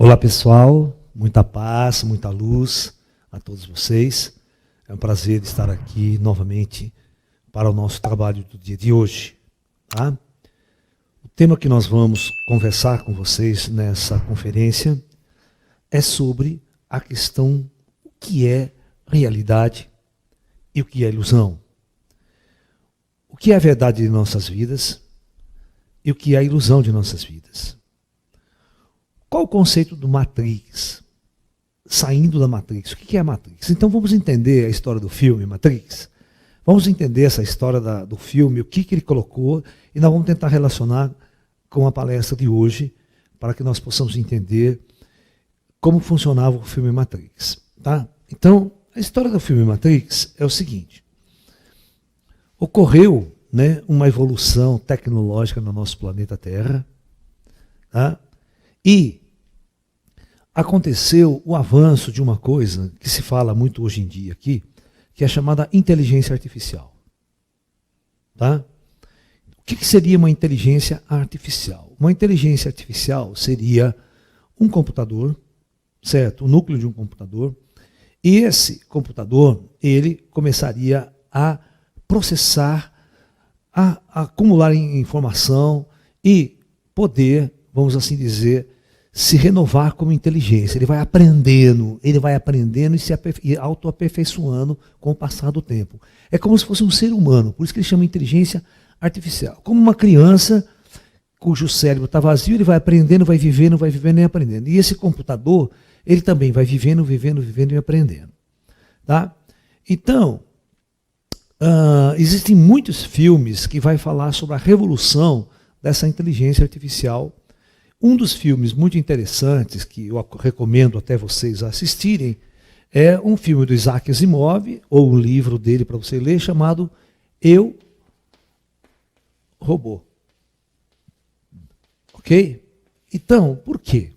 Olá pessoal, muita paz, muita luz a todos vocês. É um prazer estar aqui novamente para o nosso trabalho do dia de hoje. Tá? O tema que nós vamos conversar com vocês nessa conferência é sobre a questão o que é realidade e o que é ilusão. O que é a verdade de nossas vidas e o que é a ilusão de nossas vidas. Qual o conceito do Matrix? Saindo da Matrix. O que é a Matrix? Então vamos entender a história do filme Matrix. Vamos entender essa história do filme, o que ele colocou, e nós vamos tentar relacionar com a palestra de hoje, para que nós possamos entender como funcionava o filme Matrix. Tá? Então, a história do filme Matrix é o seguinte. Ocorreu, né, uma evolução tecnológica no nosso planeta Terra, tá? E aconteceu o avanço de uma coisa que se fala muito hoje em dia aqui, que é chamada inteligência artificial. Tá? O que seria uma inteligência artificial? Uma inteligência artificial seria um computador, certo? O núcleo de um computador, e esse computador, ele começaria a processar, a acumular informação e poder, vamos assim dizer, se renovar como inteligência. Ele vai aprendendo e autoaperfeiçoando com o passar do tempo. É como se fosse um ser humano, por isso que ele chama inteligência artificial. Como uma criança cujo cérebro está vazio, ele vai aprendendo e aprendendo. E esse computador, ele também vai vivendo e aprendendo. Tá? Então, existem muitos filmes que vai falar sobre a revolução dessa inteligência artificial. Um dos filmes muito interessantes, que eu recomendo até vocês assistirem, é um filme do Isaac Asimov, ou um livro dele para você ler, chamado Eu, Robô. Ok? Então, por quê?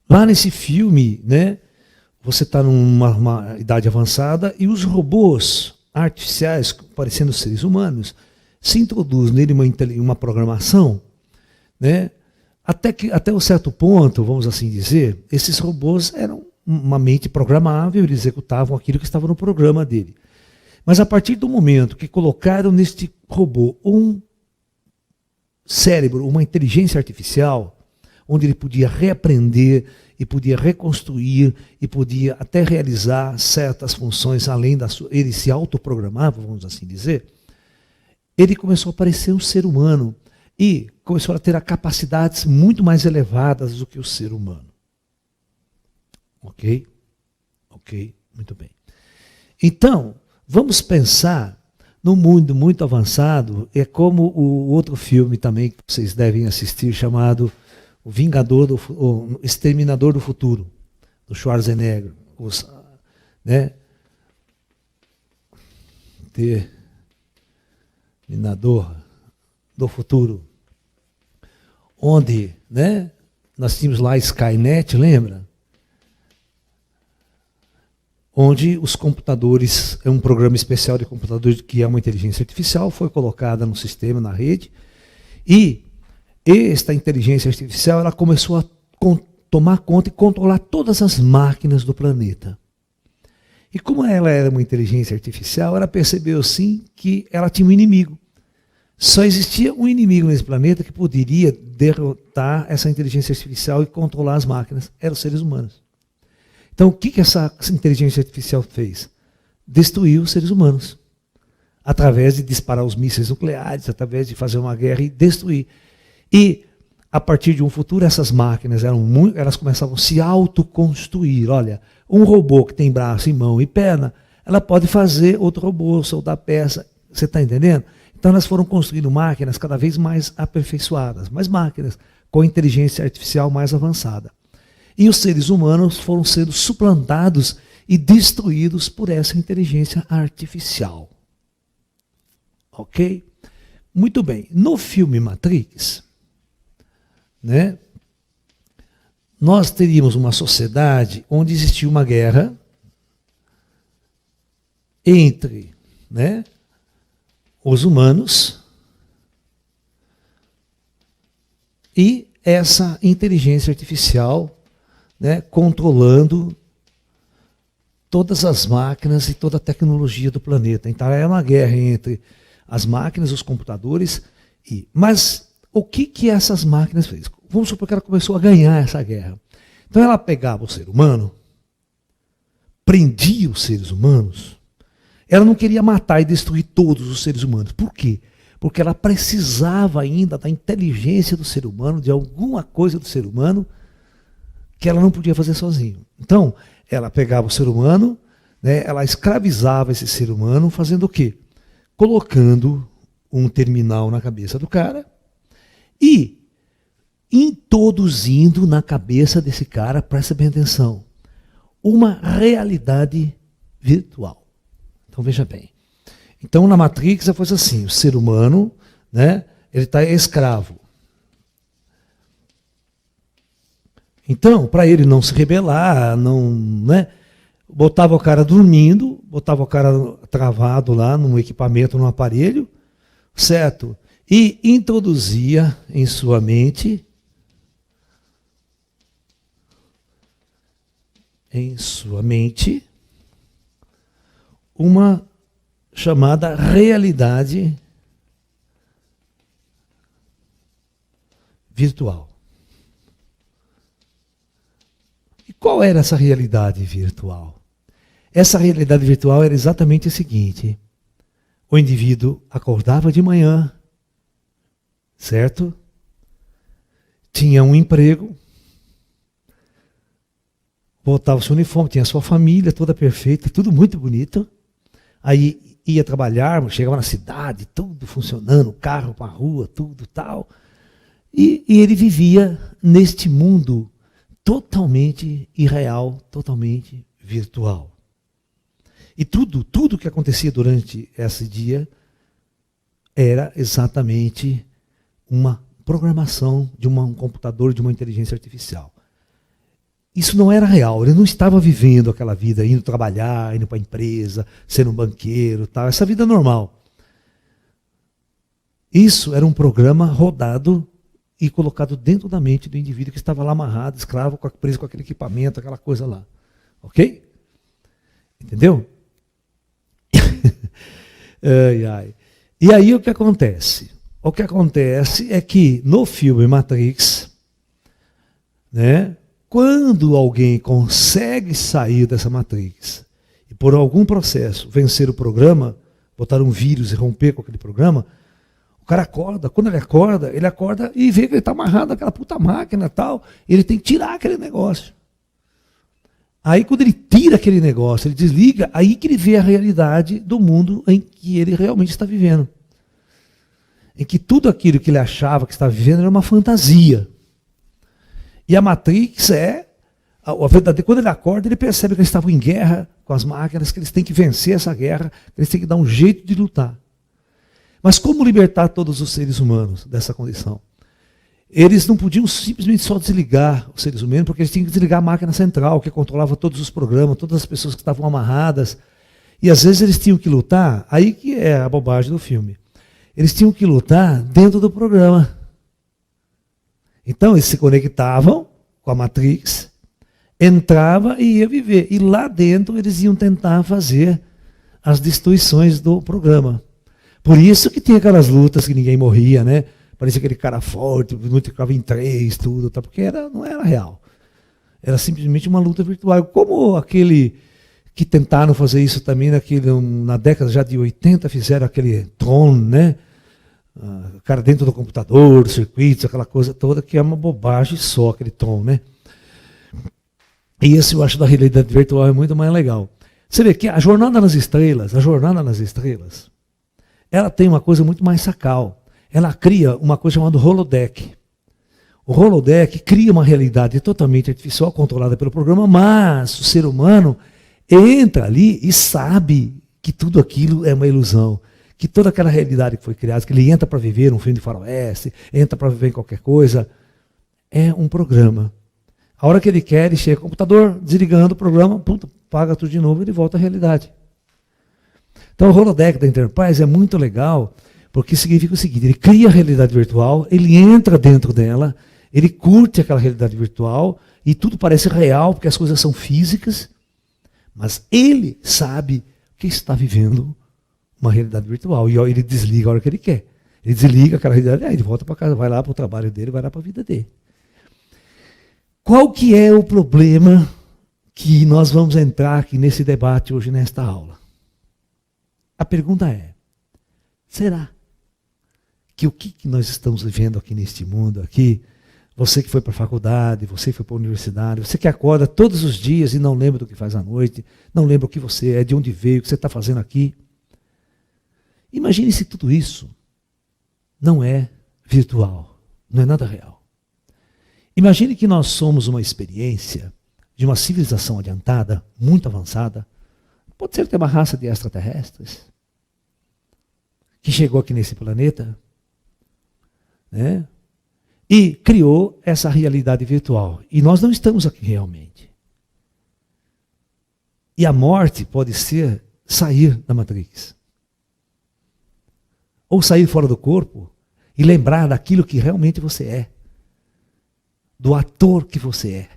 Lá nesse filme, né, você está numa idade avançada e os robôs artificiais, parecendo seres humanos, se introduz nele uma programação, né? Até um certo ponto, vamos assim dizer, esses robôs eram uma mente programável, eles executavam aquilo que estava no programa dele. Mas a partir do momento que colocaram neste robô um cérebro, uma inteligência artificial, onde ele podia reaprender e podia reconstruir e podia até realizar certas funções além da sua, ele se autoprogramava, vamos assim dizer, ele começou a parecer um ser humano. E começou a ter capacidades muito mais elevadas do que o ser humano. Ok? Ok, muito bem. Então, vamos pensar num mundo muito avançado, é como o outro filme também que vocês devem assistir, chamado O Exterminador do Futuro, do Schwarzenegger. Né? Exterminador do Futuro, onde, né, nós tínhamos lá Skynet, lembra? Onde os computadores, é um programa especial de computadores que é uma inteligência artificial, foi colocada no sistema, na rede, e esta inteligência artificial ela começou a tomar conta e controlar todas as máquinas do planeta. E como ela era uma inteligência artificial, ela percebeu sim que ela tinha um inimigo. Só existia um inimigo nesse planeta que poderia derrotar essa inteligência artificial e controlar as máquinas. Eram os seres humanos. Então, o que essa inteligência artificial fez? Destruiu os seres humanos. Através de disparar os mísseis nucleares, através de fazer uma guerra e destruir. E, a partir de um futuro, essas máquinas elas começavam a se autoconstruir. Olha, um robô que tem braço e mão e perna, ela pode fazer outro robô, soldar peça. Você está entendendo? Então elas foram construindo máquinas cada vez mais aperfeiçoadas, mais máquinas com inteligência artificial mais avançada. E os seres humanos foram sendo suplantados e destruídos por essa inteligência artificial. Ok? Muito bem. No filme Matrix, né, nós teríamos uma sociedade onde existia uma guerra entre, né, os humanos e essa inteligência artificial, né, controlando todas as máquinas e toda a tecnologia do planeta. Então é uma guerra entre as máquinas, os computadores. Mas o que essas máquinas fez? Vamos supor que ela começou a ganhar essa guerra. Então ela pegava o ser humano, prendia os seres humanos. Ela não queria matar e destruir todos os seres humanos. Por quê? Porque ela precisava ainda da inteligência do ser humano, de alguma coisa do ser humano que ela não podia fazer sozinho. Então, ela pegava o ser humano, né, ela escravizava esse ser humano, fazendo o quê? Colocando um terminal na cabeça do cara e introduzindo na cabeça desse cara, presta bem atenção, uma realidade virtual. Então veja bem. Então na Matrix foi assim, o ser humano, né, ele está escravo. Então, para ele não se rebelar, não, né, botava o cara dormindo, botava o cara travado lá num equipamento, num aparelho, certo? E introduzia em sua mente uma chamada realidade virtual. E qual era essa realidade virtual? Essa realidade virtual era exatamente o seguinte: o indivíduo acordava de manhã, certo? Tinha um emprego, botava o seu uniforme, tinha a sua família toda perfeita, tudo muito bonito. Aí ia trabalhar, chegava na cidade, tudo funcionando, carro para a rua, tudo tal. E ele vivia neste mundo totalmente irreal, totalmente virtual. E tudo que acontecia durante esse dia era exatamente uma programação de um computador, de uma inteligência artificial. Isso não era real, ele não estava vivendo aquela vida, indo trabalhar, indo para a empresa, sendo um banqueiro, tal, essa vida normal. Isso era um programa rodado e colocado dentro da mente do indivíduo que estava lá amarrado, escravo, preso com aquele equipamento, aquela coisa lá. Ok? Entendeu? Ai, ai. E aí o que acontece? O que acontece é que no filme Matrix, né, quando alguém consegue sair dessa Matrix e por algum processo vencer o programa, botar um vírus e romper com aquele programa, o cara acorda. Quando ele acorda e vê que ele está amarrado naquela puta máquina e tal, ele tem que tirar aquele negócio. Aí quando ele tira aquele negócio, ele desliga, aí que ele vê a realidade do mundo em que ele realmente está vivendo. Em que tudo aquilo que ele achava que estava vivendo era uma fantasia. E a Matrix a verdade, quando ele acorda, ele percebe que eles estavam em guerra com as máquinas, que eles têm que vencer essa guerra, que eles têm que dar um jeito de lutar. Mas como libertar todos os seres humanos dessa condição? Eles não podiam simplesmente só desligar os seres humanos, porque eles tinham que desligar a máquina central, que controlava todos os programas, todas as pessoas que estavam amarradas. E às vezes eles tinham que lutar, aí que é a bobagem do filme. Eles tinham que lutar dentro do programa. Então eles se conectavam com a Matrix, entrava e ia viver. E lá dentro eles iam tentar fazer as destruições do programa. Por isso que tinha aquelas lutas que ninguém morria, né? Parecia aquele cara forte, muito ficava em 3, tudo, tá? Porque não era real. Era simplesmente uma luta virtual. Como aquele que tentaram fazer isso também na década já de 80, fizeram aquele Tron, né? O cara dentro do computador, circuitos, aquela coisa toda, que é uma bobagem só, aquele Tron, né? E esse eu acho da realidade virtual é muito mais legal. Você vê que a jornada nas estrelas, ela tem uma coisa muito mais sacal. Ela cria uma coisa chamada holodeck. O holodeck cria uma realidade totalmente artificial, controlada pelo programa, mas o ser humano entra ali e sabe que tudo aquilo é uma ilusão. Que toda aquela realidade que foi criada, que ele entra para viver um filme de faroeste, entra para viver em qualquer coisa, é um programa. A hora que ele quer, ele chega ao computador, desligando o programa, puta, paga tudo de novo e ele volta à realidade. Então o holodeck da Enterprise é muito legal, porque significa o seguinte: ele cria a realidade virtual, ele entra dentro dela, Ele curte aquela realidade virtual e tudo parece real, porque as coisas são físicas, mas ele sabe que está vivendo uma realidade virtual. E ele desliga a hora que ele quer. Ele desliga aquela realidade, ele volta para casa, vai lá para o trabalho dele, vai lá para a vida dele. Qual que é o problema que nós vamos entrar aqui nesse debate hoje, nesta aula? A pergunta é, será que o que nós estamos vivendo aqui neste mundo, aqui, você que foi para a faculdade, você que foi para a universidade, você que acorda todos os dias e não lembra do que faz à noite, não lembra o que você é, de onde veio, o que você está fazendo aqui. Imagine se tudo isso não é virtual, não é nada real. Imagine que nós somos uma experiência de uma civilização adiantada, muito avançada, pode ser até uma raça de extraterrestres, que chegou aqui nesse planeta, né? E criou essa realidade virtual. E nós não estamos aqui realmente. E a morte pode ser sair da Matrix. Ou sair fora do corpo e lembrar daquilo que realmente você é. Do ator que você é.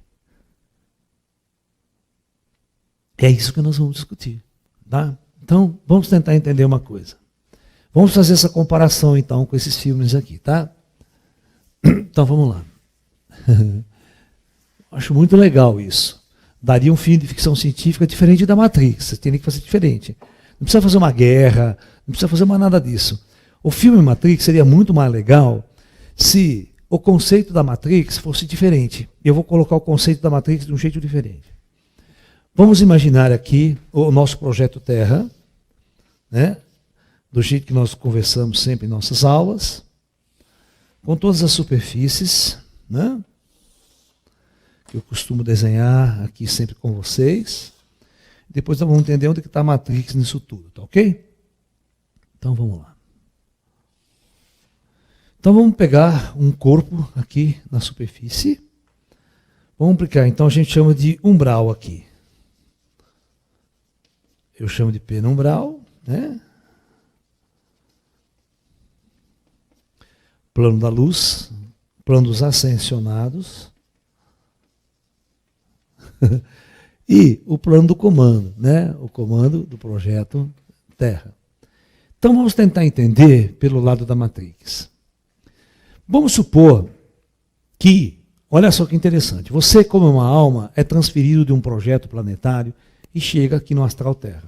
É isso que nós vamos discutir. Tá? Então, vamos tentar entender uma coisa. Vamos fazer essa comparação, então, com esses filmes aqui, tá? Então, vamos lá. Acho muito legal isso. Daria um filme de ficção científica diferente da Matrix. Você teria que fazer diferente. Não precisa fazer uma guerra, não precisa fazer mais nada disso. O filme Matrix seria muito mais legal se o conceito da Matrix fosse diferente. Eu vou colocar o conceito da Matrix de um jeito diferente. Vamos imaginar aqui o nosso projeto Terra, né? Do jeito que nós conversamos sempre em nossas aulas, com todas as superfícies, né? Que eu costumo desenhar aqui sempre com vocês. Depois nós vamos entender onde está a Matrix nisso tudo, tá ok? Então vamos lá. Então vamos pegar um corpo aqui na superfície. Vamos aplicar, então a gente chama de umbral aqui. Eu chamo de penumbral, né? Plano da luz, plano dos ascensionados. E o plano do comando, né? O comando do projeto Terra. Então vamos tentar entender pelo lado da Matrix. Vamos supor que, olha só que interessante, você como uma alma é transferido de um projeto planetário e chega aqui no astral Terra.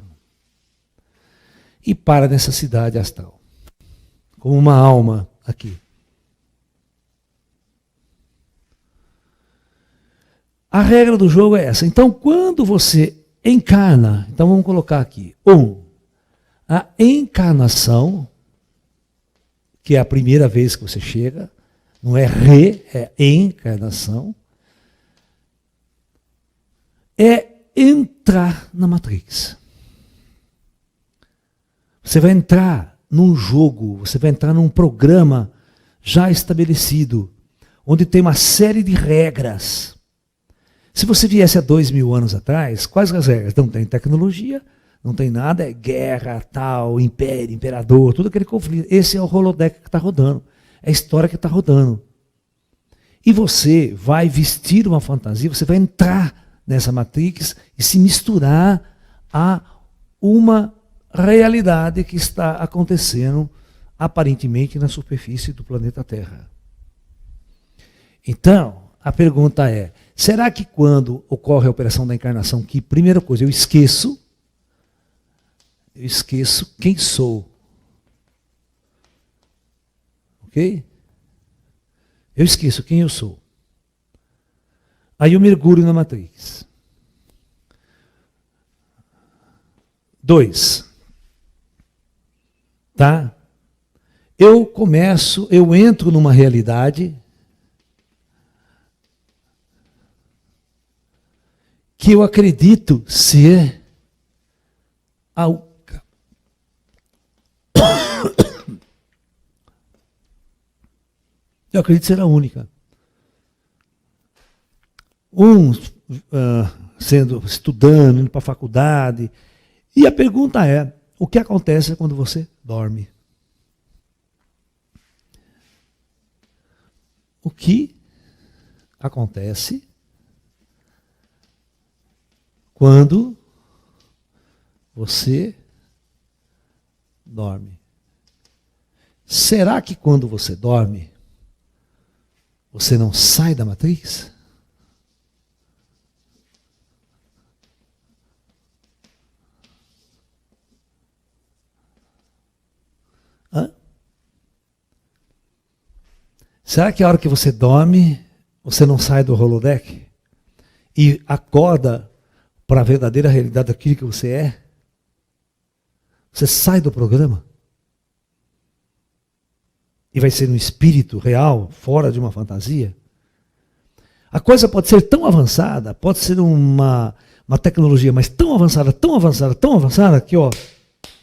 E para nessa cidade astral. Como uma alma aqui. A regra do jogo é essa. Então, quando você encarna, então vamos colocar aqui, a encarnação, que é a primeira vez que você chega, não é é encarnação, é entrar na Matrix. Você vai entrar num jogo, você vai entrar num programa já estabelecido, onde tem uma série de regras. Se você viesse há 2000 anos atrás, quais as regras? Não tem tecnologia, não tem nada, é guerra, tal, império, imperador, tudo aquele conflito. Esse é o holodeck que está rodando, é a história que está rodando. E você vai vestir uma fantasia, você vai entrar nessa Matrix e se misturar a uma realidade que está acontecendo aparentemente na superfície do planeta Terra. Então, a pergunta é, será que quando ocorre a operação da encarnação, que primeira coisa, eu esqueço quem sou. Ok? Eu esqueço quem eu sou. Aí eu mergulho na Matrix. 2. Tá? Eu entro numa realidade que eu acredito ser a eu acredito ser a única. Estudando, indo para a faculdade. E a pergunta é, o que acontece quando você dorme? O que acontece quando você dorme. Será que quando você dorme, você não sai da matriz? Hã? Será que a hora que você dorme, você não sai do holodeck e acorda para a verdadeira realidade daquilo que você é? Você sai do programa e vai ser um espírito real, fora de uma fantasia? A coisa pode ser tão avançada, pode ser uma tecnologia, mas tão avançada, tão avançada, tão avançada, que ó,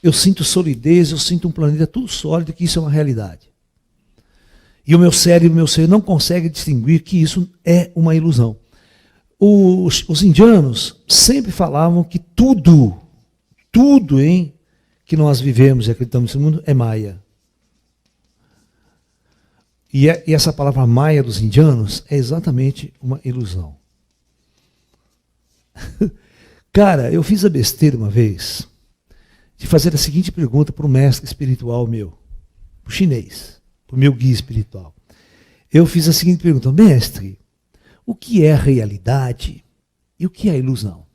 eu sinto solidez, eu sinto um planeta tudo sólido, que isso é uma realidade. E o meu cérebro, o meu ser não consegue distinguir que isso é uma ilusão. Os indianos sempre falavam que tudo que nós vivemos e acreditamos nesse mundo é Maya. E essa palavra Maya dos indianos é exatamente uma ilusão. Cara, eu fiz a besteira uma vez de fazer a seguinte pergunta para o mestre espiritual meu, para o chinês, para o meu guia espiritual. Eu fiz a seguinte pergunta: mestre, o que é realidade e o que é ilusão?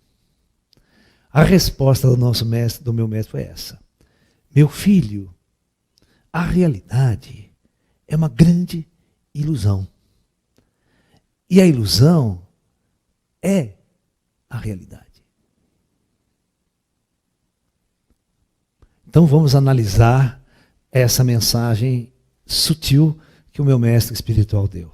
A resposta do meu mestre foi essa: meu filho, a realidade é uma grande ilusão. E a ilusão é a realidade. Então vamos analisar essa mensagem sutil que o meu mestre espiritual deu.